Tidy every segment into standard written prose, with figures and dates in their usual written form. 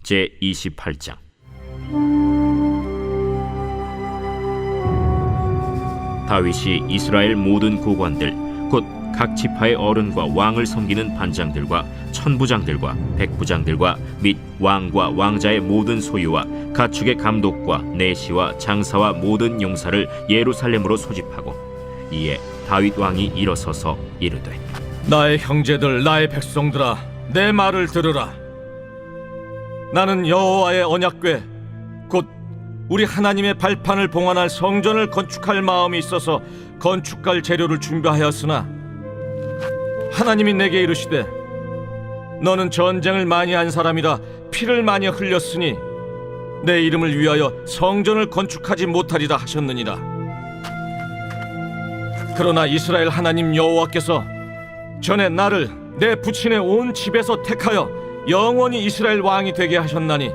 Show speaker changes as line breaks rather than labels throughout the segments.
제28장. 다윗이 이스라엘 모든 고관들 곧 각 지파의 어른과 왕을 섬기는 반장들과 천부장들과 백부장들과 및 왕과 왕자의 모든 소유와 가축의 감독과 내시와 장사와 모든 용사를 예루살렘으로 소집하고, 이에 다윗 왕이 일어서서 이르되,
나의 형제들, 나의 백성들아, 내 말을 들으라. 나는 여호와의 언약궤 곧 우리 하나님의 발판을 봉헌할 성전을 건축할 마음이 있어서 건축할 재료를 준비하였으나, 하나님이 내게 이르시되 너는 전쟁을 많이 한 사람이라 피를 많이 흘렸으니 내 이름을 위하여 성전을 건축하지 못하리라 하셨느니라. 그러나 이스라엘 하나님 여호와께서 전에 나를 내 부친의 온 집에서 택하여 영원히 이스라엘 왕이 되게 하셨나니,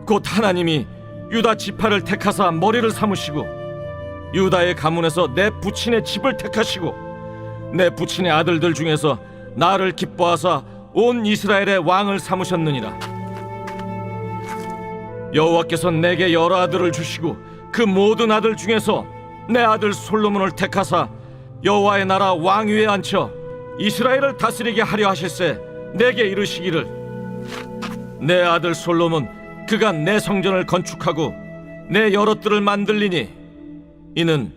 곧 하나님이 유다 지파를 택하사 머리를 삼으시고 유다의 가문에서 내 부친의 집을 택하시고 내 부친의 아들들 중에서 나를 기뻐하사 온 이스라엘의 왕을 삼으셨느니라. 여호와께서 내게 여러 아들을 주시고 그 모든 아들 중에서 내 아들 솔로몬을 택하사 여호와의 나라 왕위에 앉혀 이스라엘을 다스리게 하려 하실세 내게 이르시기를, 내 아들 솔로몬 그가 내 성전을 건축하고 내 여럿들을 만들리니 이는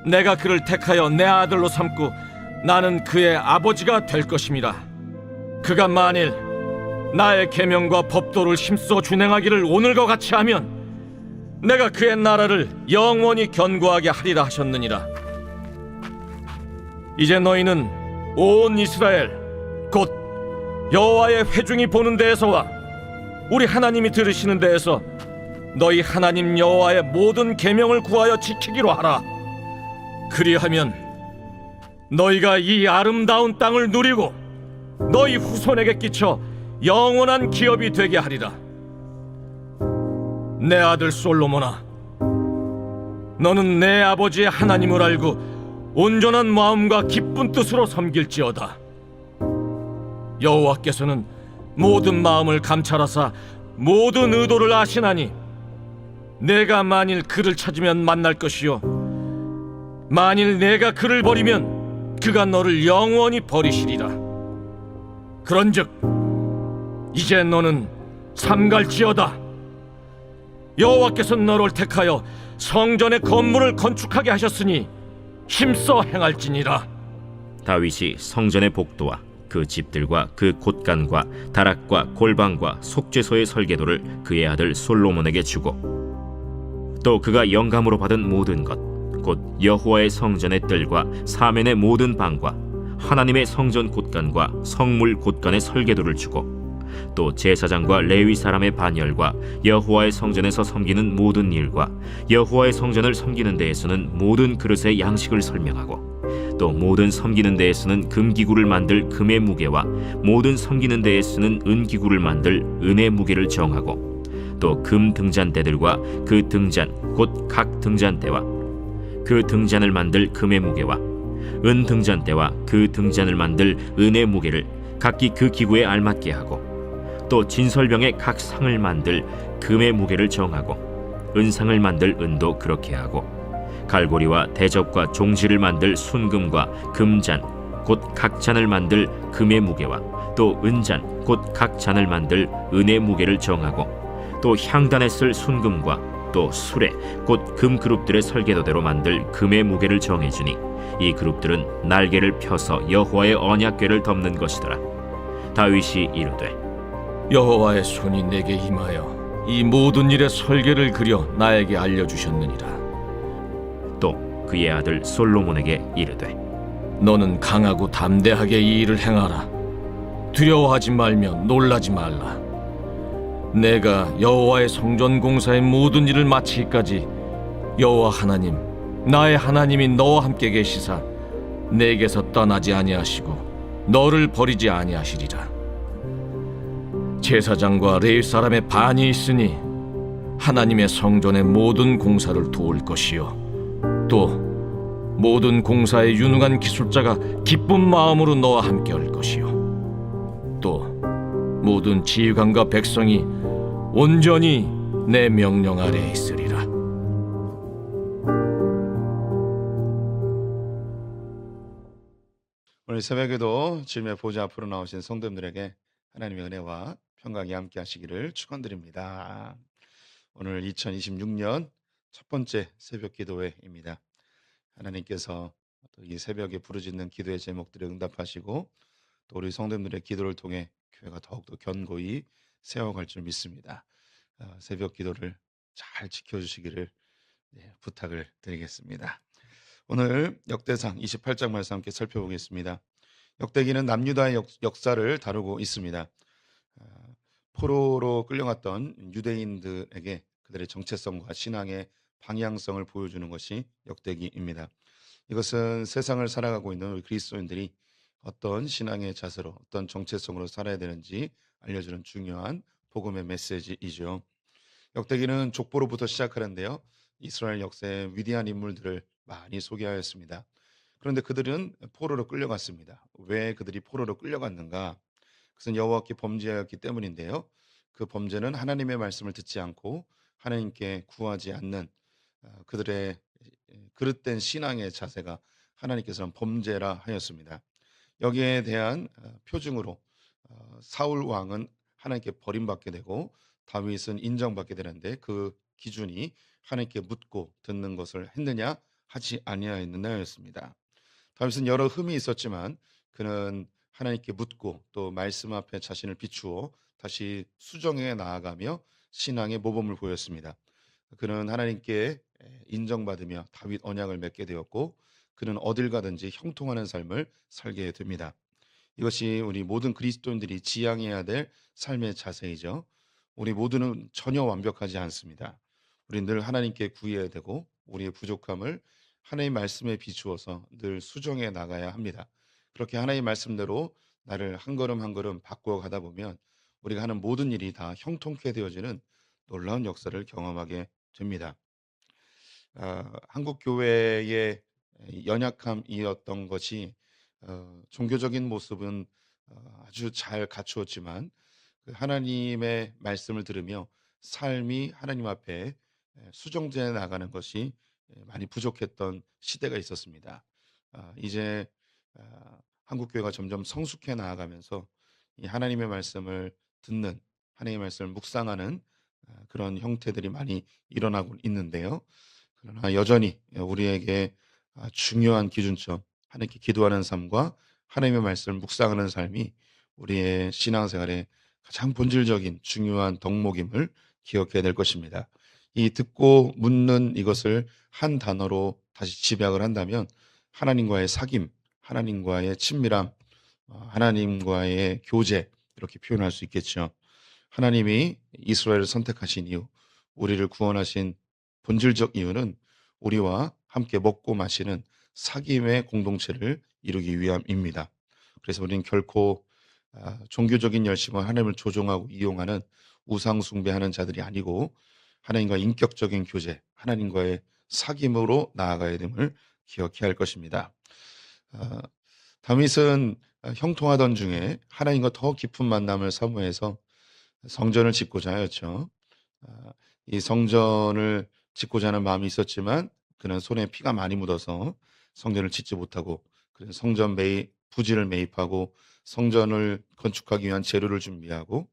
내가 그를 택하여 내 아들로 삼고 나는 그의 아버지가 될 것임이라. 그가 만일 나의 계명과 법도를 힘써 준행하기를 오늘과 같이 하면 내가 그의 나라를 영원히 견고하게 하리라 하셨느니라. 이제 너희는 온 이스라엘 곧 여호와의 회중이 보는 데에서와 우리 하나님이 들으시는 데에서 너희 하나님 여호와의 모든 계명을 구하여 지키기로 하라. 그리하면 너희가 이 아름다운 땅을 누리고 너희 후손에게 끼쳐 영원한 기업이 되게 하리라. 내 아들 솔로몬아, 너는 내 아버지의 하나님을 알고 온전한 마음과 기쁜 뜻으로 섬길지어다. 여호와께서는 모든 마음을 감찰하사 모든 의도를 아시나니 내가 만일 그를 찾으면 만날 것이요 만일 내가 그를 버리면 그가 너를 영원히 버리시리라. 그런즉 이제 너는 삼갈지어다. 여호와께서 너를 택하여 성전의 건물을 건축하게 하셨으니 힘써 행할지니라.
다윗이 성전의 복도와 그 집들과 그 곳간과 다락과 골방과 속죄소의 설계도를 그의 아들 솔로몬에게 주고, 또 그가 영감으로 받은 모든 것 곧 여호와의 성전의 뜰과 사면의 모든 방과 하나님의 성전 곳간과 성물 곳간의 설계도를 주고, 또 제사장과 레위 사람의 반열과 여호와의 성전에서 섬기는 모든 일과 여호와의 성전을 섬기는 데에서는 모든 그릇의 양식을 설명하고, 또 모든 섬기는 데에 쓰는 금기구를 만들 금의 무게와 모든 섬기는 데에 쓰는 은기구를 만들 은의 무게를 정하고, 또 금 등잔대들과 그 등잔 곧 각 등잔대와 그 등잔을 만들 금의 무게와 은 등잔대와 그 등잔을 만들 은의 무게를 각기 그 기구에 알맞게 하고, 또 진설병의 각 상을 만들 금의 무게를 정하고 은상을 만들 은도 그렇게 하고, 갈고리와 대접과 종지를 만들 순금과 금잔 곧 각 잔을 만들 금의 무게와 또 은잔 곧 각 잔을 만들 은의 무게를 정하고, 또 향단에 쓸 순금과 또 수레 곧 금 그룹들의 설계도대로 만들 금의 무게를 정해주니 이 그룹들은 날개를 펴서 여호와의 언약궤를 덮는 것이더라. 다윗이 이르되,
여호와의 손이 내게 임하여 이 모든 일의 설계를 그려 나에게 알려주셨느니라.
또 그의 아들 솔로몬에게 이르되,
너는 강하고 담대하게 이 일을 행하라. 두려워하지 말며 놀라지 말라. 내가 여호와의 성전 공사의 모든 일을 마치기까지 여호와 하나님 나의 하나님이 너와 함께 계시사 내게서 떠나지 아니하시고 너를 버리지 아니하시리라. 제사장과 레위 사람의 반이 있으니 하나님의 성전의 모든 공사를 도울 것이요 또 모든 공사에 유능한 기술자가 기쁜 마음으로 너와 함께 할 것이요 또 모든 지휘관과 백성이 온전히 내 명령 아래에 있으리라.
오늘 새벽에도 주님의 보좌 앞으로 나오신 성도님들에게 하나님의 은혜와 평강이 함께 하시기를 축원드립니다. 오늘 2026년 첫 번째 새벽 기도회입니다. 하나님께서 또 이 새벽에 부르짖는 기도의 제목들에 응답하시고 또 우리 성도님들의 기도를 통해 교회가 더욱더 견고히 세워갈 줄 믿습니다. 새벽 기도를 잘 지켜주시기를 부탁을 드리겠습니다. 오늘 역대상 28장 말씀 함께 살펴보겠습니다. 역대기는 남유다의 역사를 다루고 있습니다. 포로로 끌려갔던 유대인들에게 그들의 정체성과 신앙의 방향성을 보여주는 것이 역대기입니다. 이것은 세상을 살아가고 있는 우리 그리스도인들이 어떤 신앙의 자세로 어떤 정체성으로 살아야 되는지 알려주는 중요한 복음의 메시지이죠. 역대기는 족보로부터 시작하는데요. 이스라엘 역사의 위대한 인물들을 많이 소개하였습니다. 그런데 그들은 포로로 끌려갔습니다. 왜 그들이 포로로 끌려갔는가? 그것은 여호와께 범죄하였기 때문인데요. 그 범죄는 하나님의 말씀을 듣지 않고 하나님께 구하지 않는 그들의 그릇된 신앙의 자세가 하나님께서는 범죄라 하였습니다. 여기에 대한 표징으로 사울 왕은 하나님께 버림받게 되고 다윗은 인정받게 되는데 그 기준이 하나님께 묻고 듣는 것을 했느냐 하지 아니하였느냐였습니다. 다윗은 여러 흠이 있었지만 그는 하나님께 묻고 또 말씀 앞에 자신을 비추어 다시 수정에 나아가며 신앙의 모범을 보였습니다. 그는 하나님께 인정받으며 다윗 언약을 맺게 되었고 그는 어딜 가든지 형통하는 삶을 살게 됩니다. 이것이 우리 모든 그리스도인들이 지향해야 될 삶의 자세이죠. 우리 모두는 전혀 완벽하지 않습니다. 우리 늘 하나님께 구해야 되고 우리의 부족함을 하나님의 말씀에 비추어서 늘 수정해 나가야 합니다. 그렇게 하나님의 말씀대로 나를 한 걸음 한 걸음 바꾸어 가다 보면 우리가 하는 모든 일이 다 형통케 되어지는 놀라운 역사를 경험하게 됩니다. 한국 교회의 연약함이었던 것이 종교적인 모습은 아주 잘 갖추었지만 그 하나님의 말씀을 들으며 삶이 하나님 앞에 수정되어 나가는 것이 많이 부족했던 시대가 있었습니다. 이제 한국 교회가 점점 성숙해 나아가면서 이 하나님의 말씀을 듣는 하나님의 말씀을 묵상하는 그런 형태들이 많이 일어나고 있는데요. 그러나 여전히 우리에게 중요한 기준점, 하나님께 기도하는 삶과 하나님의 말씀을 묵상하는 삶이 우리의 신앙생활의 가장 본질적인 중요한 덕목임을 기억해야 될 것입니다. 이 듣고 묻는 이것을 한 단어로 다시 집약을 한다면 하나님과의 사귐, 하나님과의 친밀함, 하나님과의 교제 이렇게 표현할 수 있겠죠. 하나님이 이스라엘을 선택하신 이유, 우리를 구원하신 본질적 이유는 우리와 함께 먹고 마시는 사귐의 공동체를 이루기 위함입니다. 그래서 우리는 결코 종교적인 열심과 하나님을 조종하고 이용하는 우상 숭배하는 자들이 아니고 하나님과 인격적인 교제, 하나님과의 사귐으로 나아가야 됨을 기억해야 할 것입니다. 다윗은 형통하던 중에 하나님과 더 깊은 만남을 사모해서 성전을 짓고자 하였죠. 이 성전을 짓고자 하는 마음이 있었지만 그는 손에 피가 많이 묻어서 성전을 짓지 못하고 그는 성전 부지를 매입하고 성전을 건축하기 위한 재료를 준비하고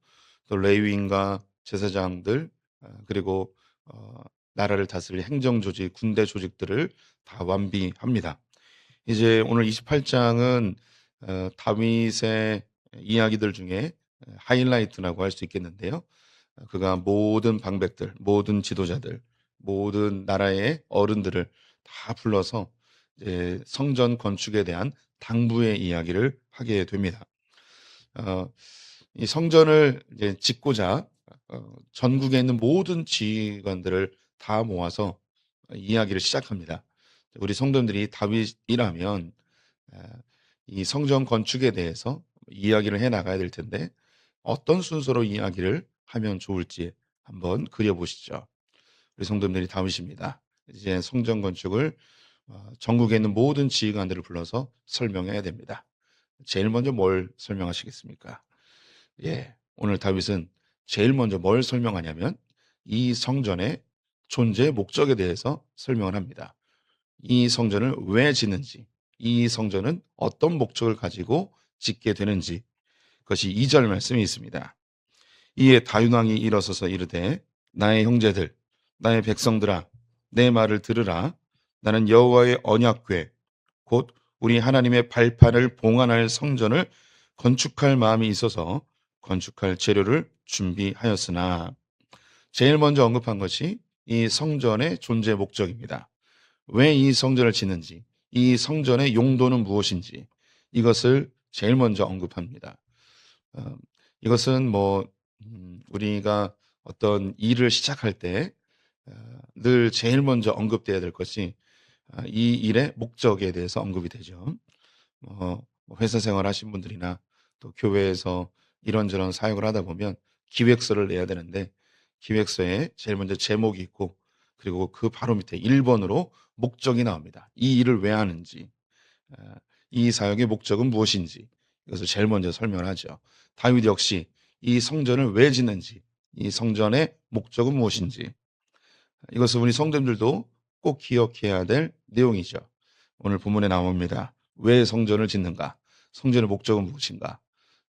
또 레위인과 제사장들 그리고 나라를 다스릴 행정조직, 군대 조직들을 다 완비합니다. 이제 오늘 28장은 다윗의 이야기들 중에 하이라이트라고 할 수 있겠는데요. 그가 모든 방백들, 모든 지도자들, 모든 나라의 어른들을 다 불러서 이제 성전 건축에 대한 당부의 이야기를 하게 됩니다. 이 성전을 이제 짓고자 전국에 있는 모든 지휘관들을 다 모아서 이야기를 시작합니다. 우리 성도님들이 다윗이라면 이 성전 건축에 대해서 이야기를 해 나가야 될 텐데 어떤 순서로 이야기를 하면 좋을지 한번 그려보시죠. 우리 성도님들이 다윗입니다. 이제 성전 건축을 전국에 있는 모든 지휘관들을 불러서 설명해야 됩니다. 제일 먼저 뭘 설명하시겠습니까? 예, 오늘 다윗은 제일 먼저 뭘 설명하냐면 이 성전의 존재 목적에 대해서 설명을 합니다. 이 성전을 왜 짓는지, 이 성전은 어떤 목적을 가지고 짓게 되는지, 그것이 2절 말씀이 있습니다. 이에 다윗 왕이 일어서서 이르되 나의 형제들 나의 백성들아 내 말을 들으라. 나는 여호와의 언약궤 곧 우리 하나님의 발판을 봉안할 성전을 건축할 마음이 있어서 건축할 재료를 준비하였으나, 제일 먼저 언급한 것이 이 성전의 존재 목적입니다. 왜 이 성전을 짓는지, 이 성전의 용도는 무엇인지, 이것을 제일 먼저 언급합니다. 어, 이것은 우리가 어떤 일을 시작할 때 늘 제일 먼저 언급돼야 될 것이 이 일의 목적에 대해서 언급이 되죠. 회사 생활 하신 분들이나 또 교회에서 이런저런 사역을 하다 보면 기획서를 내야 되는데, 기획서에 제일 먼저 제목이 있고, 그리고 그 바로 밑에 1번으로 목적이 나옵니다. 이 일을 왜 하는지, 이 사역의 목적은 무엇인지, 이것을 제일 먼저 설명을 하죠. 다윗 역시 이 성전을 왜 짓는지, 이 성전의 목적은 무엇인지, 이것을 우리 성도님들도 꼭 기억해야 될 내용이죠. 오늘 본문에 나옵니다. 왜 성전을 짓는가? 성전의 목적은 무엇인가?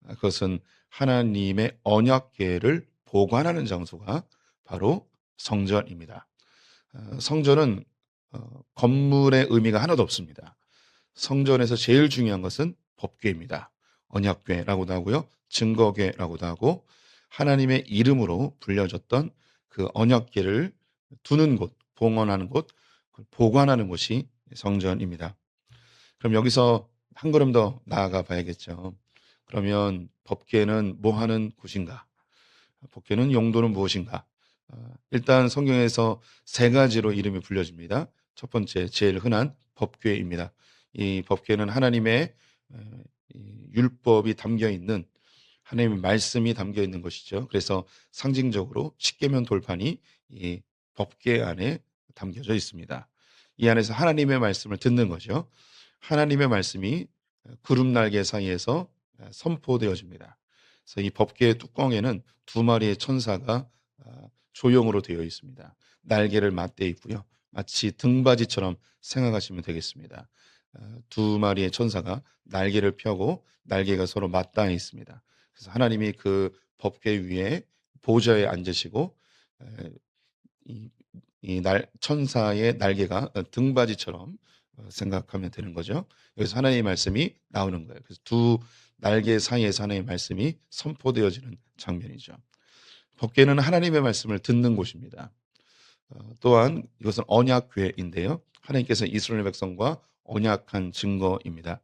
그것은 하나님의 언약궤를 보관하는 장소가 바로 성전입니다. 성전은 건물의 의미가 하나도 없습니다. 성전에서 제일 중요한 것은 법궤입니다. 언약궤라고도 하고요, 증거궤라고도 하고, 하나님의 이름으로 불려졌던 그 언약궤를 두는 곳, 봉헌하는 곳, 보관하는 곳이 성전입니다. 그럼 여기서 한 걸음 더 나아가 봐야겠죠. 그러면 법궤는 뭐 하는 곳인가? 법궤는 용도는 무엇인가? 일단 성경에서 세 가지로 이름이 불려집니다. 첫 번째, 제일 흔한 법궤입니다. 이 법궤는 하나님의 이 율법이 담겨 있는, 하나님의 말씀이 담겨 있는 것이죠. 그래서 상징적으로 십계명 돌판이 이 법궤 안에 담겨져 있습니다. 이 안에서 하나님의 말씀을 듣는 거죠. 하나님의 말씀이 구름 날개 사이에서 선포되어집니다. 그래서 이 법궤의 뚜껑에는 두 마리의 천사가 조형으로 되어 있습니다. 날개를 맞대 있고요. 마치 등받이처럼 생각하시면 되겠습니다. 두 마리의 천사가 날개를 펴고 날개가 서로 맞닿아 있습니다. 그래서 하나님이 그 법궤 위에 보좌에 앉으시고 천사의 날개가 등받이처럼 생각하면 되는 거죠. 여기서 하나님의 말씀이 나오는 거예요. 그래서 두 날개 사이에서 하나님의 말씀이 선포되어지는 장면이죠. 법궤는 하나님의 말씀을 듣는 곳입니다. 또한 이것은 언약궤인데요. 하나님께서 이스라엘 백성과 언약한 증거입니다.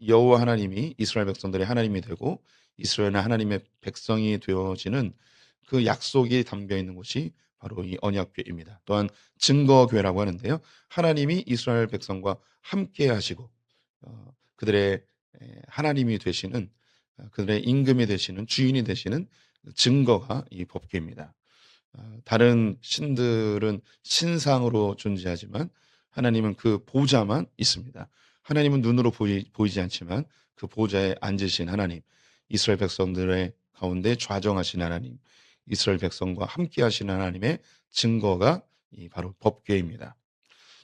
여호와 하나님이 이스라엘 백성들의 하나님이 되고 이스라엘은 하나님의 백성이 되어지는 그 약속이 담겨 있는 곳이 바로 이 언약궤입니다. 또한 증거궤라고 하는데요. 하나님이 이스라엘 백성과 함께 하시고 그들의 하나님이 되시는, 그들의 임금이 되시는, 주인이 되시는 증거가 이 법궤입니다. 다른 신들은 신상으로 존재하지만 하나님은 그 보좌만 있습니다. 하나님은 눈으로 보이지 않지만 그 보좌에 앉으신 하나님, 이스라엘 백성들의 가운데 좌정하신 하나님, 이스라엘 백성과 함께 하시는 하나님의 증거가 바로 법궤입니다.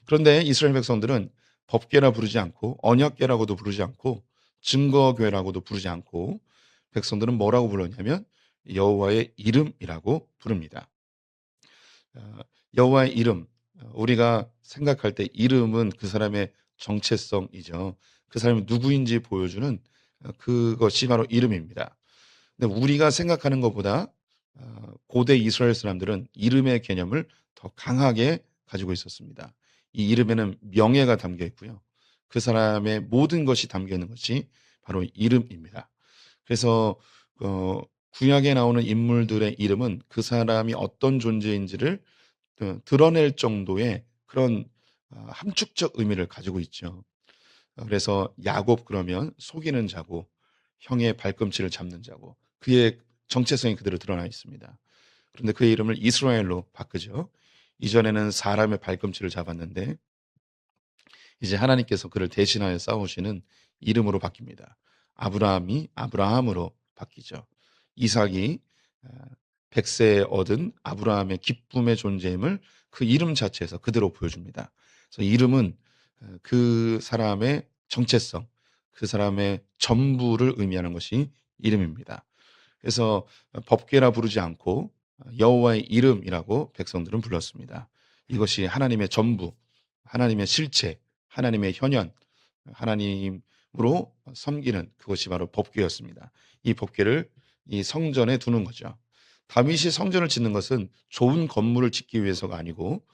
그런데 이스라엘 백성들은 법궤라 부르지 않고 언약궤라고도 부르지 않고 증거궤라고도 부르지 않고, 백성들은 뭐라고 불렀냐면 여호와의 이름이라고 부릅니다. 여호와의 이름, 우리가 생각할 때 이름은 그 사람의 정체성이죠. 그 사람이 누구인지 보여주는 그것이 바로 이름입니다. 근데 우리가 생각하는 것보다 고대 이스라엘 사람들은 이름의 개념을 더 강하게 가지고 있었습니다. 이 이름에는 명예가 담겨 있고요. 그 사람의 모든 것이 담겨 있는 것이 바로 이름입니다. 그래서 구약에 나오는 인물들의 이름은 그 사람이 어떤 존재인지를 드러낼 정도의 그런 함축적 의미를 가지고 있죠. 그래서 야곱 그러면 속이는 자고, 형의 발꿈치를 잡는 자고, 그의 정체성이 그대로 드러나 있습니다. 그런데 그의 이름을 이스라엘로 바꾸죠. 이전에는 사람의 발꿈치를 잡았는데 이제 하나님께서 그를 대신하여 싸우시는 이름으로 바뀝니다. 아브라함이 아브라함으로 바뀌죠. 이삭이 100세에 얻은 아브라함의 기쁨의 존재임을 그 이름 자체에서 그대로 보여줍니다. 그래서 이름은 그 사람의 정체성, 그 사람의 전부를 의미하는 것이 이름입니다. 그래서 법궤라 부르지 않고 여호와의 이름이라고 백성들은 불렀습니다. 이것이 하나님의 전부, 하나님의 실체, 하나님의 현현, 하나님으로 섬기는 그것이 바로 법궤였습니다. 이 법궤를 이 성전에 두는 거죠. 다윗이 성전을 짓는 것은 좋은 건물을 짓기 위해서가 아니고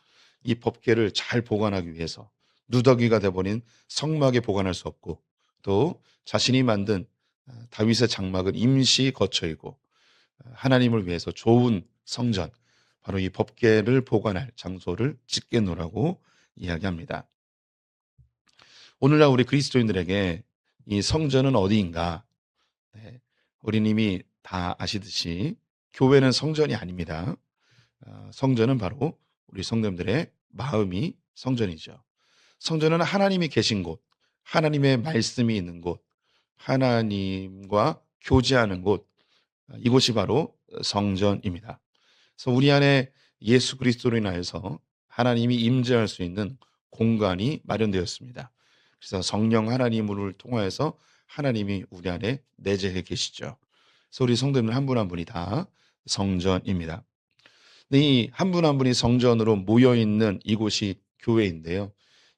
이 법궤를 잘 보관하기 위해서, 누더기가 돼버린 성막에 보관할 수 없고 또 자신이 만든 다윗의 장막은 임시 거처이고 하나님을 위해서 좋은 성전, 바로 이 법궤를 보관할 장소를 짓게 놓으라고 이야기합니다. 오늘날 우리 그리스도인들에게 이 성전은 어디인가? 네, 우리님이 다 아시듯이 교회는 성전이 아닙니다. 성전은 바로 우리 성도님들의 마음이 성전이죠. 성전은 하나님이 계신 곳, 하나님의 말씀이 있는 곳, 하나님과 교제하는 곳, 이곳이 바로 성전입니다. 그래서 우리 안에 예수 그리스도로 인하여서 하나님이 임재할 수 있는 공간이 마련되었습니다. 그래서 성령 하나님을 통하여서 하나님이 우리 안에 내재해 계시죠. 그래서 우리 성도님들 한 분 한 분이 다 성전입니다. 이 한 분 한 분이 성전으로 모여 있는 이곳이 교회인데요.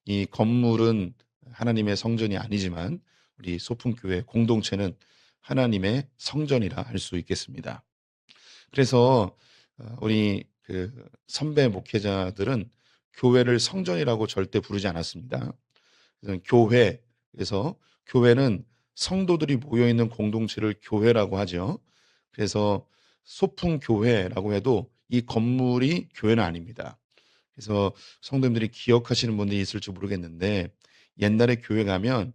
이 건물은 하나님의 성전이 아니지만 우리 소풍교회 공동체는 하나님의 성전이라 할 수 있겠습니다. 그래서 우리 그 선배 목회자들은 교회를 성전이라고 절대 부르지 않았습니다. 교회에서 교회는 성도들이 모여 있는 공동체를 교회라고 하죠. 그래서 소풍교회라고 해도 이 건물이 교회는 아닙니다. 그래서 성도님들이 기억하시는 분들이 있을지 모르겠는데 옛날에 교회 가면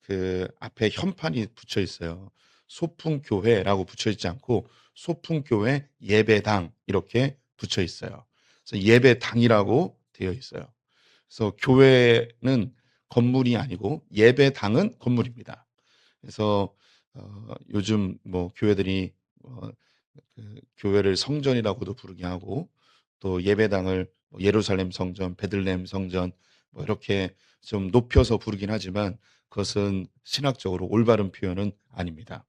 그 앞에 현판이 붙여 있어요. 소풍교회라고 붙여 있지 않고 소풍교회 예배당 이렇게 붙여 있어요. 그래서 예배당이라고 되어 있어요. 그래서 교회는 건물이 아니고 예배당은 건물입니다. 그래서 요즘 뭐 교회들이 그 교회를 성전이라고도 부르게 하고 또 예배당을 예루살렘 성전, 베들레헴 성전 뭐 이렇게 좀 높여서 부르긴 하지만 그것은 신학적으로 올바른 표현은 아닙니다.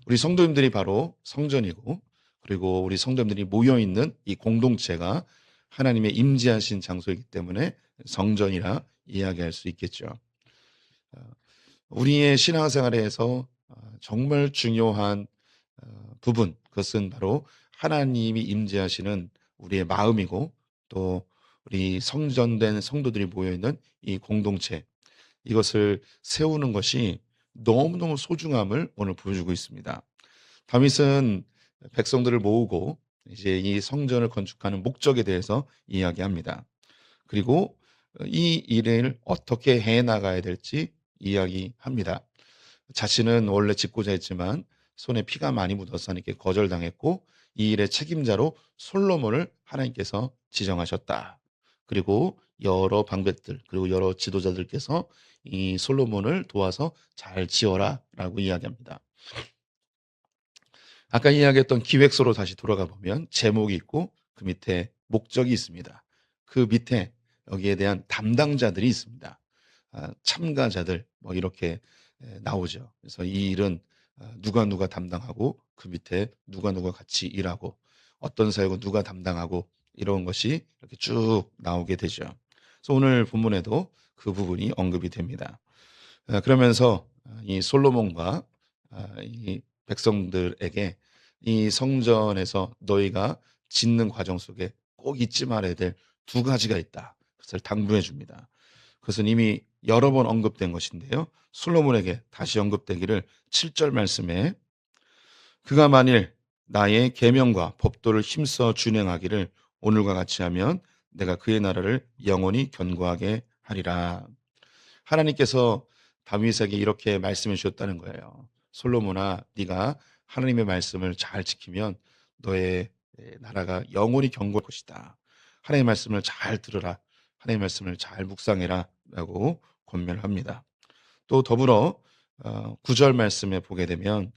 우리 성도님들이 바로 성전이고 그리고 우리 성도님들이 모여 있는 이 공동체가 하나님의 임재하신 장소이기 때문에 성전이라 이야기할 수 있겠죠. 우리의 신앙생활에서 정말 중요한 부분, 그것은 바로 하나님이 임재하시는 우리의 마음이고 또 우리 성전된 성도들이 모여있는 이 공동체, 이것을 세우는 것이 너무너무 소중함을 오늘 보여주고 있습니다. 다윗은 백성들을 모으고 이제 이 성전을 건축하는 목적에 대해서 이야기합니다. 그리고 이 일을 어떻게 해 나가야 될지 이야기합니다. 자신은 원래 짓고자 했지만 손에 피가 많이 묻어서 하나님께 거절당했고 이 일의 책임자로 솔로몬을 하나님께서 지정하셨다. 그리고 여러 방백들 그리고 여러 지도자들께서 이 솔로몬을 도와서 잘 지어라 라고 이야기합니다. 아까 이야기했던 기획서로 다시 돌아가 보면 제목이 있고 그 밑에 목적이 있습니다. 그 밑에 여기에 대한 담당자들이 있습니다. 참가자들 뭐 이렇게 나오죠. 그래서 이 일은 누가 담당하고 그 밑에 누가 같이 일하고 어떤 사역은 누가 담당하고 이런 것이 이렇게 쭉 나오게 되죠. 그래서 오늘 본문에도 그 부분이 언급이 됩니다. 그러면서 이 솔로몬과 이 백성들에게 이 성전에서 너희가 짓는 과정 속에 꼭 잊지 말아야 될 두 가지가 있다. 그것을 당부해 줍니다. 그것은 이미 여러 번 언급된 것인데요. 솔로몬에게 다시 언급되기를 7절 말씀에 그가 만일 나의 계명과 법도를 힘써 준행하기를 오늘과 같이 하면 내가 그의 나라를 영원히 견고하게 하리라. 하나님께서 다윗에게 이렇게 말씀해 주셨다는 거예요. 솔로몬아, 네가 하나님의 말씀을 잘 지키면 너의 나라가 영원히 견고할 것이다. 하나님의 말씀을 잘 들으라. 하나님의 말씀을 잘 묵상해라 라고 권면을 합니다. 또 더불어 9절 말씀에 보게 되면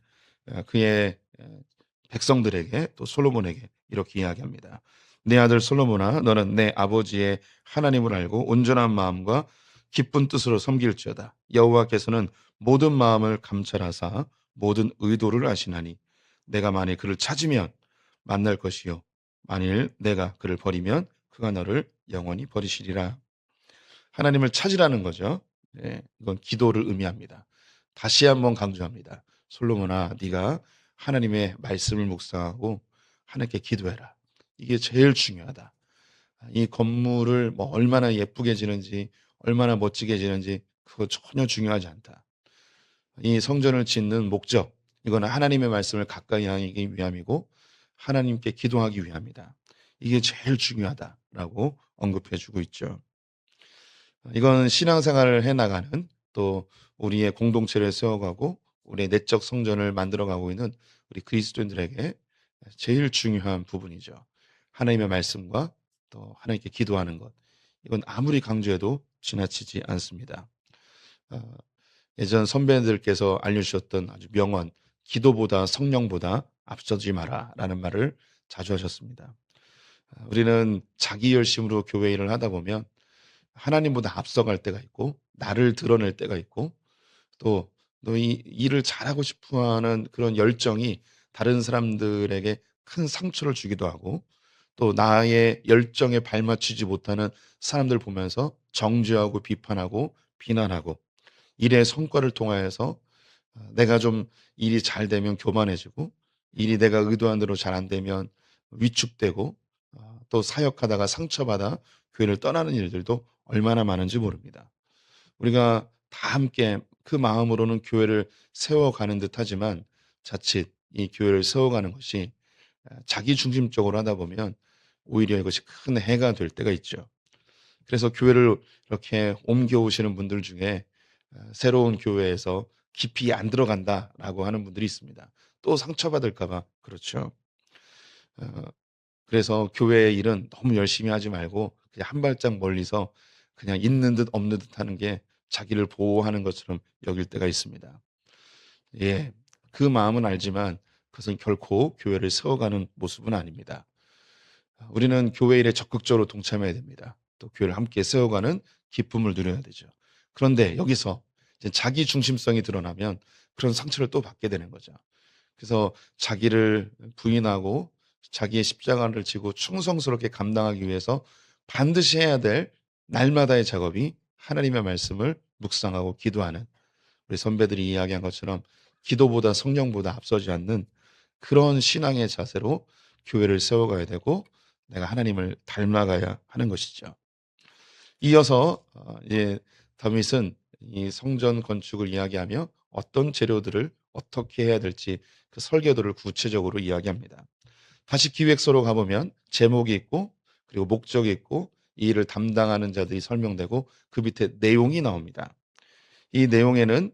그의 백성들에게 또 솔로몬에게 이렇게 이야기합니다. 내 아들 솔로몬아, 너는 내 아버지의 하나님을 알고 온전한 마음과 기쁜 뜻으로 섬길지어다. 여호와께서는 모든 마음을 감찰하사 모든 의도를 아시나니 내가 만일 그를 찾으면 만날 것이요 만일 내가 그를 버리면 그가 너를 영원히 버리시리라. 하나님을 찾으라는 거죠. 예, 이건 기도를 의미합니다. 다시 한번 강조합니다. 솔로몬아, 네가 하나님의 말씀을 묵상하고 하나님께 기도해라. 이게 제일 중요하다. 이 건물을 뭐 얼마나 예쁘게 지는지, 얼마나 멋지게 지는지 그거 전혀 중요하지 않다. 이 성전을 짓는 목적, 이거는 하나님의 말씀을 가까이 하기 위함이고 하나님께 기도하기 위함이다. 이게 제일 중요하다라고 언급해 주고 있죠. 이건 신앙생활을 해나가는, 또 우리의 공동체를 세워가고 우리의 내적 성전을 만들어가고 있는 우리 그리스도인들에게 제일 중요한 부분이죠. 하나님의 말씀과 또 하나님께 기도하는 것. 이건 아무리 강조해도 지나치지 않습니다. 어, 예전 선배들께서 알려주셨던 아주 명언, 기도보다 성령보다 앞서지 마라 라는 말을 자주 하셨습니다. 우리는 자기 열심으로 교회 일을 하다 보면 하나님보다 앞서갈 때가 있고 나를 드러낼 때가 있고 또 이 일을 잘하고 싶어 하는 그런 열정이 다른 사람들에게 큰 상처를 주기도 하고 또 나의 열정에 발맞추지 못하는 사람들 보면서 정죄하고 비판하고 비난하고 일의 성과를 통하여서 내가 좀 일이 잘 되면 교만해지고 일이 내가 의도한 대로 잘 안 되면 위축되고 또 사역하다가 상처받아 교회를 떠나는 일들도 얼마나 많은지 모릅니다. 우리가 다 함께 그 마음으로는 교회를 세워가는 듯 하지만 자칫 이 교회를 세워가는 것이 자기 중심적으로 하다 보면 오히려 이것이 큰 해가 될 때가 있죠. 그래서 교회를 이렇게 옮겨오시는 분들 중에 새로운 교회에서 깊이 안 들어간다라고 하는 분들이 있습니다. 또 상처받을까 봐 그렇죠. 어, 그래서 교회의 일은 너무 열심히 하지 말고 그냥 한 발짝 멀리서 그냥 있는 듯 없는 듯 하는 게 자기를 보호하는 것처럼 여길 때가 있습니다. 예, 그 마음은 알지만 그것은 결코 교회를 세워가는 모습은 아닙니다. 우리는 교회 일에 적극적으로 동참해야 됩니다. 또 교회를 함께 세워가는 기쁨을 누려야 되죠. 그런데 여기서 이제 자기 중심성이 드러나면 그런 상처를 또 받게 되는 거죠. 그래서 자기를 부인하고 자기의 십자가를 지고 충성스럽게 감당하기 위해서 반드시 해야 될 날마다의 작업이 하나님의 말씀을 묵상하고 기도하는, 우리 선배들이 이야기한 것처럼 기도보다 성령보다 앞서지 않는 그런 신앙의 자세로 교회를 세워가야 되고 내가 하나님을 닮아가야 하는 것이죠. 이어서 이제 다윗은 이 성전 건축을 이야기하며 어떤 재료들을 어떻게 해야 될지 그 설계도를 구체적으로 이야기합니다. 다시 기획서로 가보면 제목이 있고 그리고 목적이 있고 이 일을 담당하는 자들이 설명되고 그 밑에 내용이 나옵니다. 이 내용에는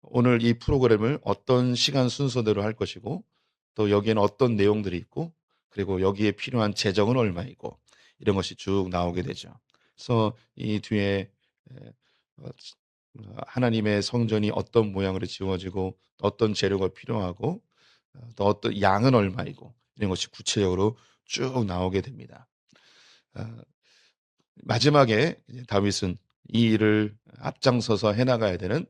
오늘 이 프로그램을 어떤 시간 순서대로 할 것이고 또 여기에는 어떤 내용들이 있고 그리고 여기에 필요한 재정은 얼마이고 이런 것이 쭉 나오게 되죠. 그래서 이 뒤에 어, 하나님의 성전이 어떤 모양으로 지어지고 어떤 재료가 필요하고 또 어떤 양은 얼마이고 이런 것이 구체적으로 쭉 나오게 됩니다. 어, 마지막에 이제 다윗은 이 일을 앞장서서 해나가야 되는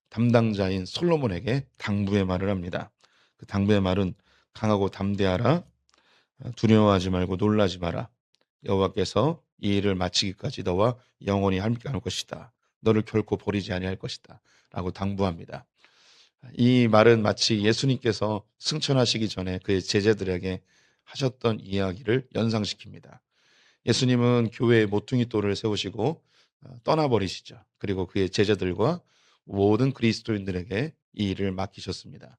담당자인 솔로몬에게 당부의 말을 합니다. 그 당부의 말은 강하고 담대하라, 두려워하지 말고 놀라지 마라. 여호와께서 이 일을 마치기까지 너와 영원히 함께 할 것이다. 너를 결코 버리지 아니할 것이다. 라고 당부합니다. 이 말은 마치 예수님께서 승천하시기 전에 그의 제자들에게 하셨던 이야기를 연상시킵니다. 예수님은 교회의 모퉁이 돌을 세우시고 떠나버리시죠. 그리고 그의 제자들과 모든 그리스도인들에게 이 일을 맡기셨습니다.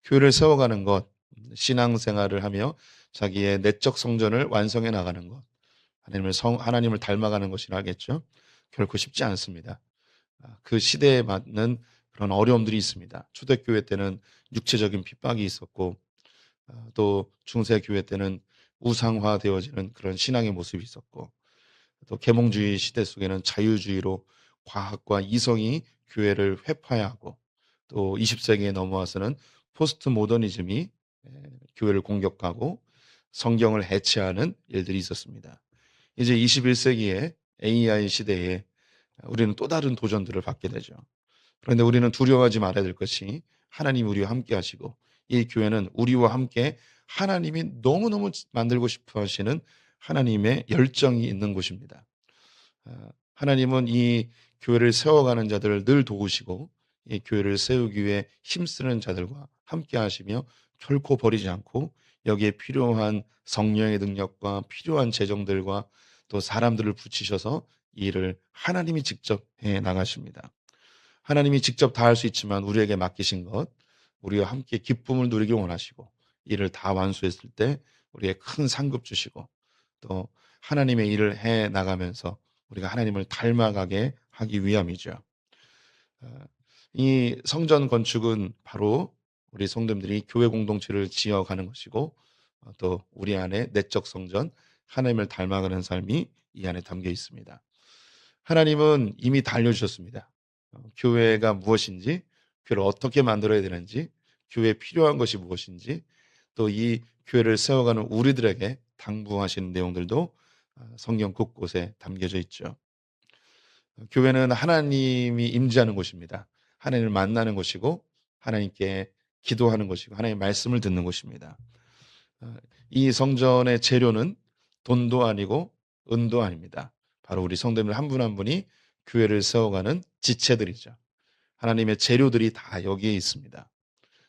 교회를 세워가는 것, 신앙생활을 하며 자기의 내적 성전을 완성해 나가는 것, 하나님을 닮아가는 것이라 하겠죠. 결코 쉽지 않습니다. 그 시대에 맞는 그런 어려움들이 있습니다. 초대교회 때는 육체적인 핍박이 있었고 또 중세교회 때는 우상화되어지는 그런 신앙의 모습이 있었고 또 계몽주의 시대 속에는 자유주의로 과학과 이성이 교회를 회파하고 또 20세기에 넘어와서는 포스트 모더니즘이 교회를 공격하고 성경을 해체하는 일들이 있었습니다. 이제 21세기의 AI 시대에 우리는 또 다른 도전들을 받게 되죠. 그런데 우리는 두려워하지 말아야 될 것이 하나님 우리와 함께 하시고 이 교회는 우리와 함께 하나님이 너무너무 만들고 싶어 하시는 하나님의 열정이 있는 곳입니다. 하나님은 이 교회를 세워가는 자들을 늘 도우시고 이 교회를 세우기 위해 힘쓰는 자들과 함께 하시며 결코 버리지 않고 여기에 필요한 성령의 능력과 필요한 재정들과 또 사람들을 붙이셔서 이 일을 하나님이 직접 해 나가십니다. 하나님이 직접 다 할 수 있지만 우리에게 맡기신 것, 우리와 함께 기쁨을 누리기 원하시고 이를 다 완수했을 때 우리에게 큰 상급 주시고 또 하나님의 일을 해 나가면서 우리가 하나님을 닮아가게 하기 위함이죠. 이 성전 건축은 바로 우리 성도님들이 교회 공동체를 지어가는 것이고 또 우리 안에 내적 성전, 하나님을 닮아가는 삶이 이 안에 담겨 있습니다. 하나님은 이미 다 알려주셨습니다. 교회가 무엇인지, 교회를 어떻게 만들어야 되는지, 교회에 필요한 것이 무엇인지, 또 이 교회를 세워가는 우리들에게 당부하시는 내용들도 성경 곳곳에 담겨져 있죠. 교회는 하나님이 임재하는 곳입니다. 하나님을 만나는 곳이고 하나님께 기도하는 곳이고 하나님의 말씀을 듣는 곳입니다. 이 성전의 재료는 돈도 아니고 은도 아닙니다. 바로 우리 성도님들 한 분 한 분이 교회를 세워가는 지체들이죠. 하나님의 재료들이 다 여기에 있습니다.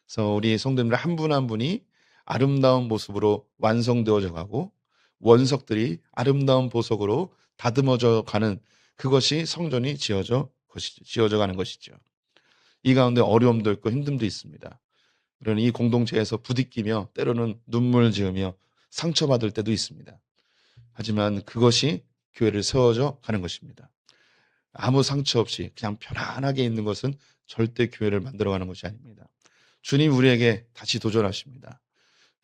그래서 우리 성도님들 한 분 한 분이 아름다운 모습으로 완성되어져 가고 원석들이 아름다운 보석으로 다듬어져 가는 그것이 성전이 지어져 가는 것이죠. 이 가운데 어려움도 있고 힘듦도 있습니다. 그러니 이 공동체에서 부딪히며 때로는 눈물 지으며 상처받을 때도 있습니다. 하지만 그것이 교회를 세워져 가는 것입니다. 아무 상처 없이 그냥 편안하게 있는 것은 절대 교회를 만들어가는 것이 아닙니다. 주님 우리에게 다시 도전하십니다.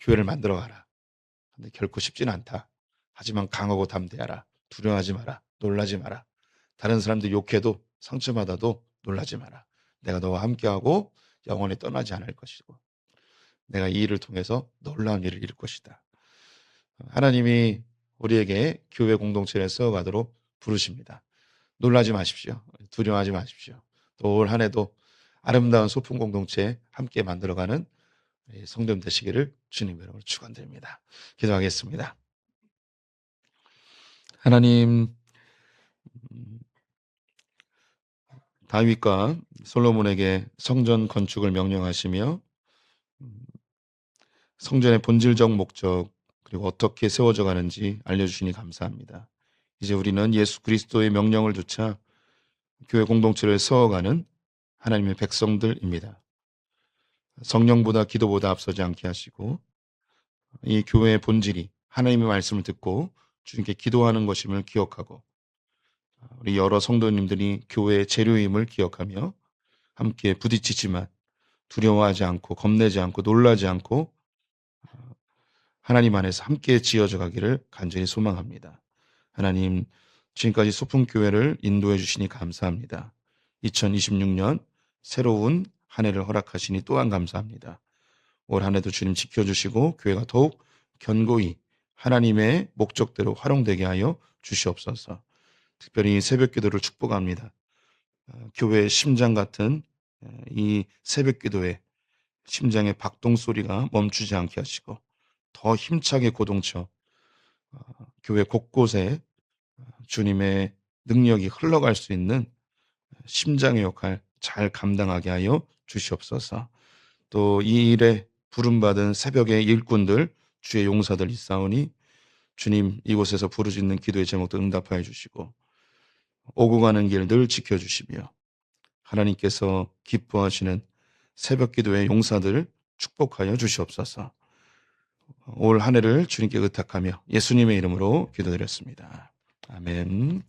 교회를 만들어가라. 근데 결코 쉽지는 않다. 하지만 강하고 담대하라. 두려워하지 마라. 놀라지 마라. 다른 사람들 욕해도 상처받아도 놀라지 마라. 내가 너와 함께하고 영원히 떠나지 않을 것이고 내가 이 일을 통해서 놀라운 일을 이룰 것이다. 하나님이 우리에게 교회 공동체를 세워가도록 부르십니다. 놀라지 마십시오. 두려워하지 마십시오. 또 올 한 해도 아름다운 소품 공동체 함께 만들어가는 성도님 되시기를 주님 이름으로 축원드립니다. 기도하겠습니다. 하나님, 다윗과 솔로몬에게 성전 건축을 명령하시며 성전의 본질적 목적 그리고 어떻게 세워져 가는지 알려주시니 감사합니다. 이제 우리는 예수 그리스도의 명령을 좇아 교회 공동체를 세워가는 하나님의 백성들입니다. 성령보다 기도보다 앞서지 않게 하시고 이 교회의 본질이 하나님의 말씀을 듣고 주님께 기도하는 것임을 기억하고 우리 여러 성도님들이 교회의 재료임을 기억하며 함께 부딪히지만 두려워하지 않고 겁내지 않고 놀라지 않고 하나님 안에서 함께 지어져 가기를 간절히 소망합니다. 하나님, 지금까지 소품교회를 인도해 주시니 감사합니다. 2026년 새로운 한 해를 허락하시니 또한 감사합니다. 올 한 해도 주님 지켜주시고 교회가 더욱 견고히 하나님의 목적대로 활용되게 하여 주시옵소서. 특별히 새벽 기도를 축복합니다. 교회의 심장 같은 이 새벽 기도에 심장의 박동 소리가 멈추지 않게 하시고 더 힘차게 고동쳐 교회 곳곳에 주님의 능력이 흘러갈 수 있는 심장의 역할 잘 감당하게 하여 주시옵소서. 또 이 일에 부름받은 새벽의 일꾼들 주의 용사들 있사오니 주님 이곳에서 부르짖는 기도의 제목도 응답하여 주시고 오고 가는 길 늘 지켜주시며 하나님께서 기뻐하시는 새벽 기도의 용사들 축복하여 주시옵소서. 올 한 해를 주님께 의탁하며 예수님의 이름으로 기도드렸습니다. 아멘.